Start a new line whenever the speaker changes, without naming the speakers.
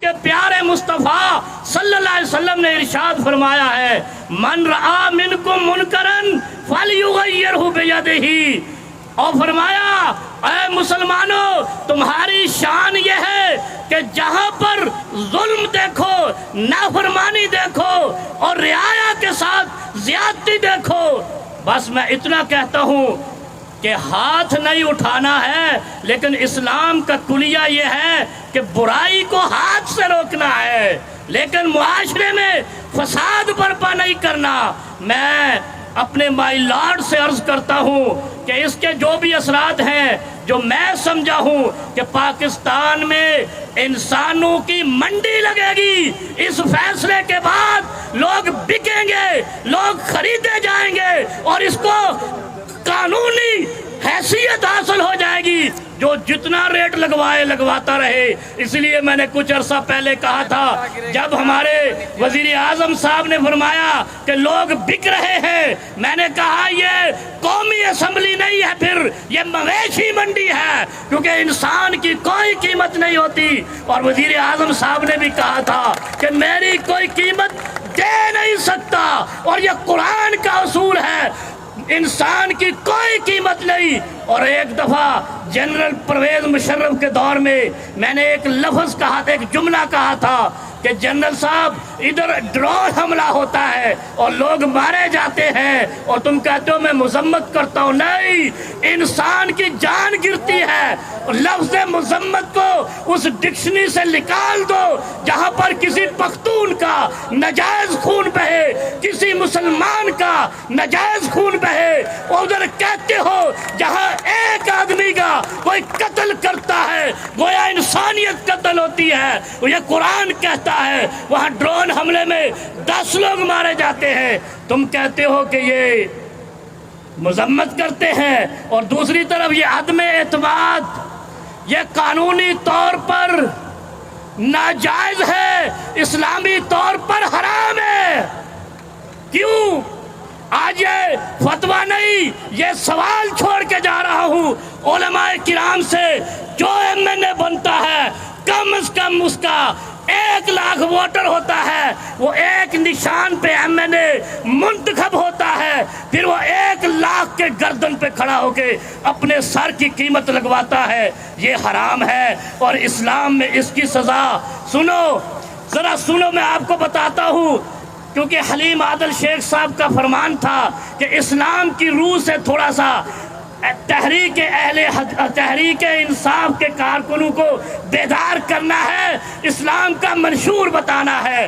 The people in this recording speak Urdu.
کہ پیارے مصطفیٰ صلی اللہ علیہ وسلم نے ارشاد فرمایا ہے من رآ منکم منکرن فلیغیرہ بیدہ، اور فرمایا اے مسلمانوں تمہاری شان یہ ہے کہ جہاں پر ظلم دیکھو، نافرمانی دیکھو اور رعایا کے ساتھ زیادتی دیکھو، بس میں اتنا کہتا ہوں کہ ہاتھ نہیں اٹھانا ہے، لیکن اسلام کا کلیہ یہ ہے کہ برائی کو ہاتھ سے روکنا ہے، لیکن معاشرے میں فساد برپا نہیں کرنا۔ میں اپنے مائی لارڈ سے عرض کرتا ہوں کہ اس کے جو بھی اثرات ہیں، جو میں سمجھا ہوں کہ پاکستان میں انسانوں کی منڈی لگے گی، اس فیصلے کے بعد لوگ بکیں گے، لوگ خریدے جائیں گے اور اس کو قانونی حیثیت حاصل ہو جائے گی، جو جتنا ریٹ لگواتا رہے۔ اس لیے میں نے کچھ عرصہ پہلے کہا تھا، جب ہمارے وزیر اعظم صاحب نے فرمایا کہ لوگ بک رہے ہیں، میں نے کہا یہ قومی اسمبلی نہیں ہے، پھر یہ مویشی منڈی ہے، کیونکہ انسان کی کوئی قیمت نہیں ہوتی۔ اور وزیر اعظم صاحب نے بھی کہا تھا کہ میری کوئی قیمت دے نہیں سکتا، اور یہ قرآن کا اصول ہے، انسان کی کوئی قیمت نہیں۔ اور ایک دفعہ جنرل پرویز مشرف کے دور میں نے ایک لفظ کہا تھا، ایک جملہ کہا تھا کہ جنرل صاحب ادھر ڈرون حملہ ہوتا ہے اور لوگ مارے جاتے ہیں اور تم کہتے ہو میں مذمت کرتا ہوں۔ نہیں، انسان کی جان گرتی ہے۔ لفظ مذمت کو اس ڈکشنری سے نکال دو جہاں پر کسی پختون کا ناجائز خون بہے، کسی مسلمان کا ناجائز خون بہے، اور ادھر کہتے ہو جہاں ایک آدمی کا کوئی قتل کرتا ہے گویا انسانیت قتل ہوتی ہے۔ یہ قرآن کہتا ہے وہاں ڈرون حملے میں 10 لوگ مارے جاتے ہیں، تم کہتے ہو کہ یہ مذمت کرتے ہیں۔ اور دوسری طرف یہ عدم اعتماد، یہ قانونی طور پر ناجائز ہے، اسلامی طور پر حرام ہے۔ کیوں؟ آج یہ فتویٰ نہیں، یہ سوال چھوڑ کے جا رہا ہوں علماء کرام سے، جو ایم این اے بنتا ہے کم از کم اس کا 1 لاکھ ووٹر ہوتا ہے، وہ ایک نشان پہ ایم این اے منتخب ہوتا ہے، پھر وہ 1 لاکھ کے گردن پہ کھڑا ہو کے اپنے سر کی قیمت لگواتا ہے۔ یہ حرام ہے اور اسلام میں اس کی سزا سنو، ذرا سنو، میں آپ کو بتاتا ہوں، کیونکہ حلیم عادل شیخ صاحب کا فرمان تھا کہ اسلام کی روح سے تھوڑا سا تحریک انصاف کے کارکنوں کو بیدار کرنا ہے، اسلام کا منشور بتانا ہے۔